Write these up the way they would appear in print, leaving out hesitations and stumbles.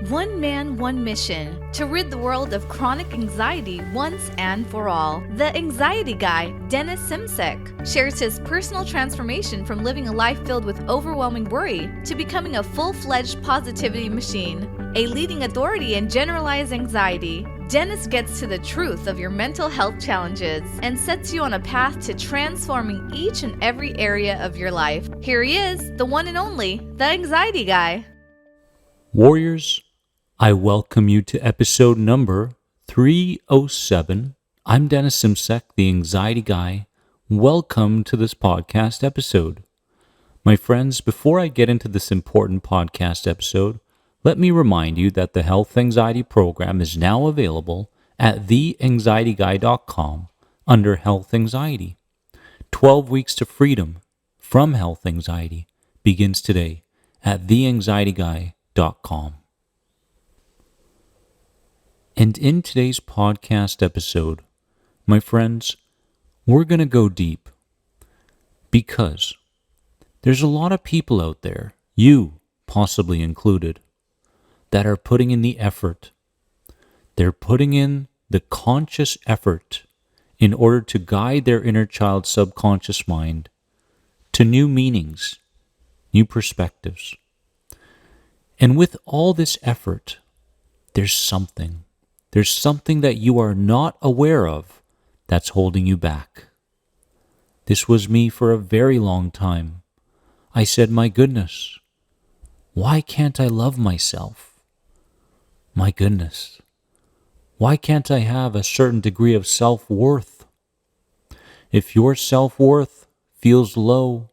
One man, one mission, to rid the world of chronic anxiety once and for all. The Anxiety Guy, Dennis Simsek, shares his personal transformation from living a life filled with overwhelming worry to becoming a full-fledged positivity machine, a leading authority in generalized anxiety. Dennis gets to the truth of your mental health challenges and sets you on a path to transforming each and every area of your life. Here he is, the one and only, the Anxiety Guy. Warriors, I welcome you to episode number 307. I'm Dennis Simsek, the Anxiety Guy. Welcome to this podcast episode. My friends, before I get into this important podcast episode, let me remind you that the Health Anxiety Program is now available at theanxietyguy.com under Health Anxiety. 12 Weeks to Freedom from Health Anxiety begins today at theanxietyguy.com. And in today's podcast episode, my friends, we're going to go deep because there's a lot of people out there, you possibly included, that are putting in the effort. They're putting in the conscious effort in order to guide their inner child's subconscious mind to new meanings, new perspectives. And with all this effort, there's something that you are not aware of that's holding you back. This was me for a very long time. I said, my goodness, why can't I love myself? My goodness, why can't I have a certain degree of self-worth? If your self-worth feels low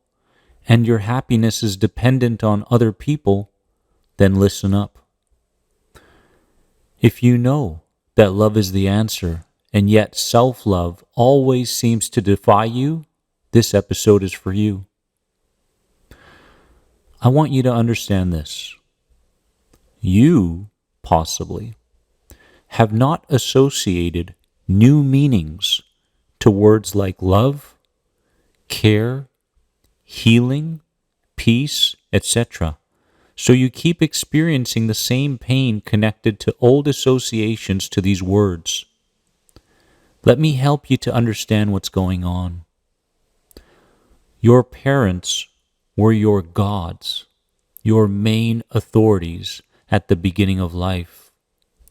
and your happiness is dependent on other people, then listen up. If you know that love is the answer, and yet self-love always seems to defy you, this episode is for you. I want you to understand this. You, possibly, have not associated new meanings to words like love, care, healing, peace, etc. So you keep experiencing the same pain connected to old associations to these words. Let me help you to understand what's going on. Your parents were your gods, your main authorities at the beginning of life.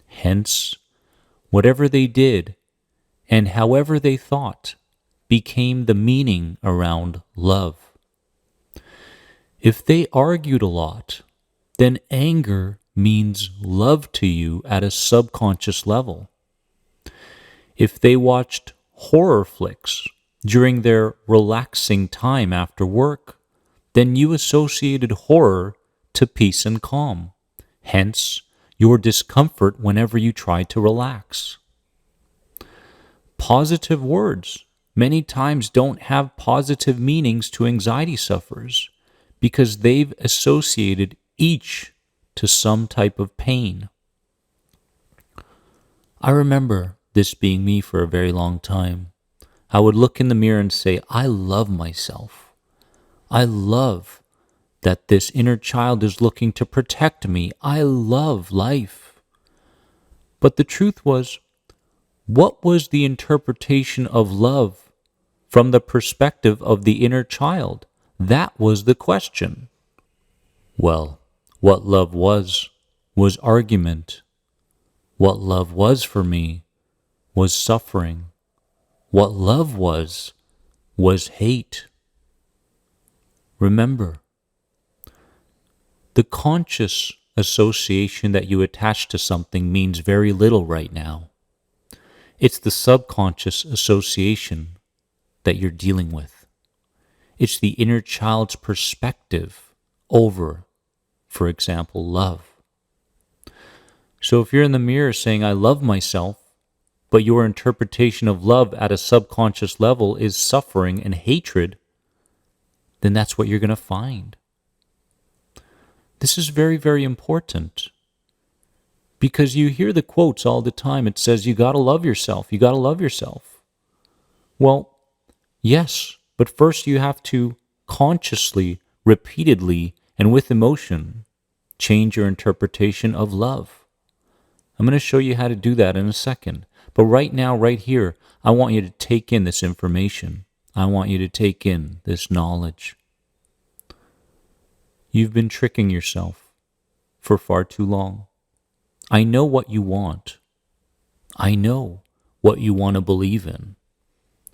Hence, whatever they did and however they thought became the meaning around love. If they argued a lot, then anger means love to you at a subconscious level. If they watched horror flicks during their relaxing time after work, then you associated horror to peace and calm, hence your discomfort whenever you tried to relax. Positive words many times don't have positive meanings to anxiety sufferers because they've associated each to some type of pain. I remember this being me for a very long time. I would look in the mirror and say, I love myself. I love that this inner child is looking to protect me. I love life. But the truth was, what was the interpretation of love from the perspective of the inner child? That was the question. Well, what love was argument. What love was for me was suffering. What love was hate. Remember, the conscious association that you attach to something means very little right now. It's the subconscious association that you're dealing with. It's the inner child's perspective over, for example, love. So if you're in the mirror saying, I love myself, but your interpretation of love at a subconscious level is suffering and hatred, then that's what you're going to find. This is very, very important because you hear the quotes all the time. It says, you got to love yourself. You got to love yourself. Well, yes, but first you have to consciously, repeatedly, and with emotion change your interpretation of love. I'm going to show you how to do that in a second. But right now, right here, I want you to take in this information. I want you to take in this knowledge. You've been tricking yourself for far too long. I know what you want. I know what you want to believe in.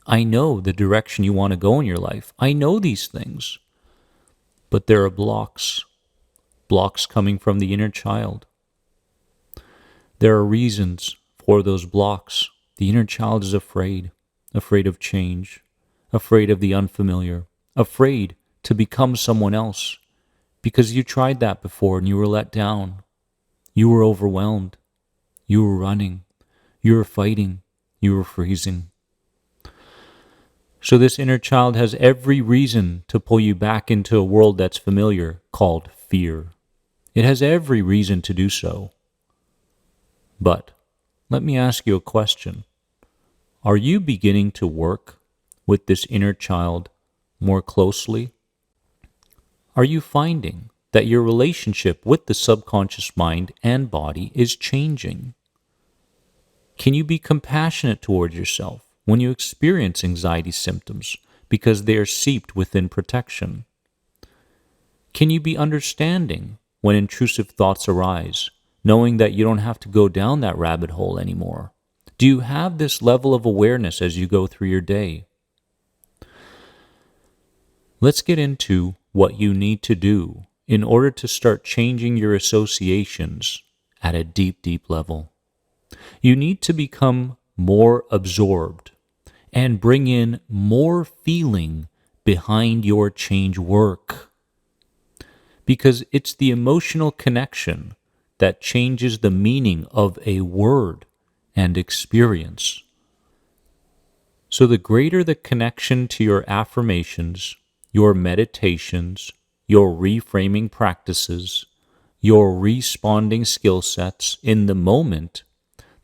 I know the direction you want to go in your life. I know these things. But there are blocks coming from the inner child. There are reasons for those blocks. The inner child is afraid of change, afraid of the unfamiliar, afraid to become someone else, because you tried that before and you were let down. You were overwhelmed. You were running. You were fighting. You were freezing. So this inner child has every reason to pull you back into a world that's familiar, called fear. It has every reason to do so. But let me ask you a question. Are you beginning to work with this inner child more closely? Are you finding that your relationship with the subconscious mind and body is changing? Can you be compassionate towards yourself when you experience anxiety symptoms because they are seeped within protection? Can you be understanding when intrusive thoughts arise, knowing that you don't have to go down that rabbit hole anymore? Do you have this level of awareness as you go through your day? Let's get into what you need to do in order to start changing your associations at a deep, deep level. You need to become more absorbed and bring in more feeling behind your change work. Because it's the emotional connection that changes the meaning of a word and experience. So the greater the connection to your affirmations, your meditations, your reframing practices, your responding skill sets in the moment,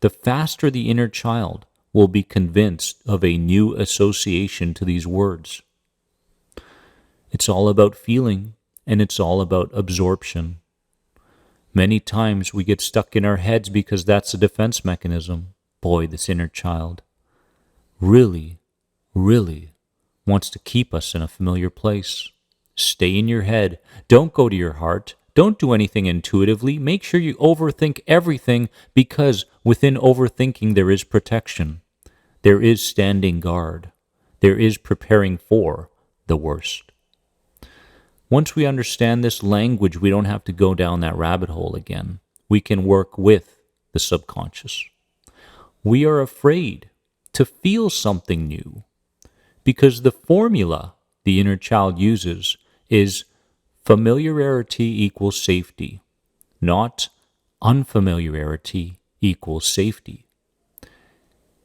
the faster the inner child will be convinced of a new association to these words. It's all about feeling, and it's all about absorption. Many times we get stuck in our heads because that's a defense mechanism. Boy, this inner child really, really wants to keep us in a familiar place. Stay in your head. Don't go to your heart. Don't do anything intuitively. Make sure you overthink everything, because within overthinking there is protection. There is standing guard. There is preparing for the worst. Once we understand this language, we don't have to go down that rabbit hole again. We can work with the subconscious. We are afraid to feel something new because the formula the inner child uses is familiarity equals safety, not unfamiliarity equals safety.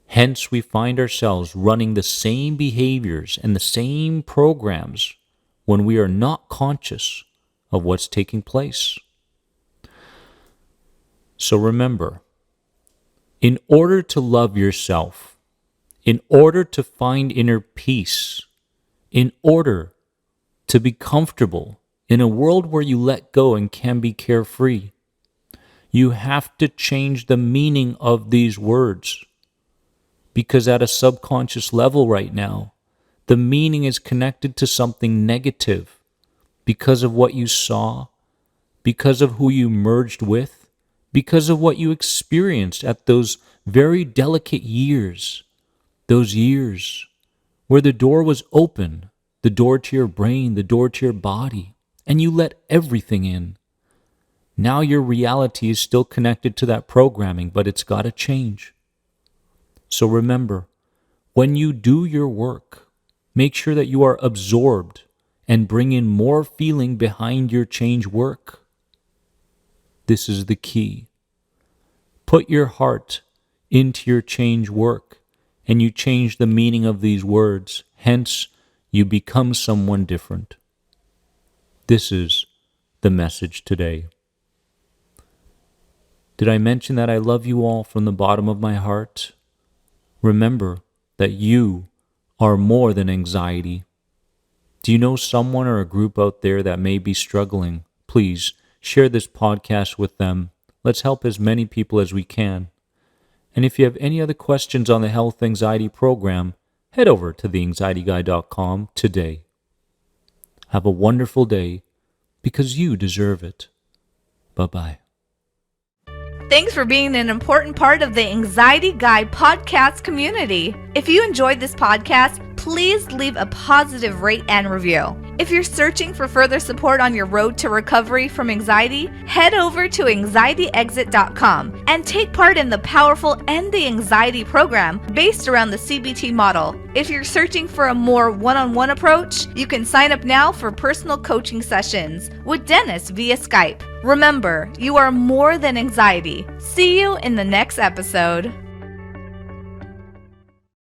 Hence, we find ourselves running the same behaviors and the same programs when we are not conscious of what's taking place. So remember, in order to love yourself, in order to find inner peace, in order to be comfortable in a world where you let go and can be carefree, you have to change the meaning of these words. Because at a subconscious level right now, the meaning is connected to something negative because of what you saw, because of who you merged with, because of what you experienced at those very delicate years, those years where the door was open, the door to your brain, the door to your body, and you let everything in. Now your reality is still connected to that programming, but it's got to change. So remember, when you do your work, make sure that you are absorbed and bring in more feeling behind your change work. This is the key. Put your heart into your change work, and you change the meaning of these words. Hence, you become someone different. This is the message today. Did I mention that I love you all from the bottom of my heart? Remember that you are more than anxiety. Do you know someone or a group out there that may be struggling? Please share this podcast with them. Let's help as many people as we can. And if you have any other questions on the Health Anxiety program, head over to theanxietyguy.com today. Have a wonderful day, because you deserve it. Bye-bye. Thanks for being an important part of the Anxiety Guy podcast community. If you enjoyed this podcast, please leave a positive rate and review. If you're searching for further support on your road to recovery from anxiety, head over to anxietyexit.com and take part in the powerful End the Anxiety program based around the CBT model. If you're searching for a more one-on-one approach, you can sign up now for personal coaching sessions with Dennis via Skype. Remember, you are more than anxiety. See you in the next episode.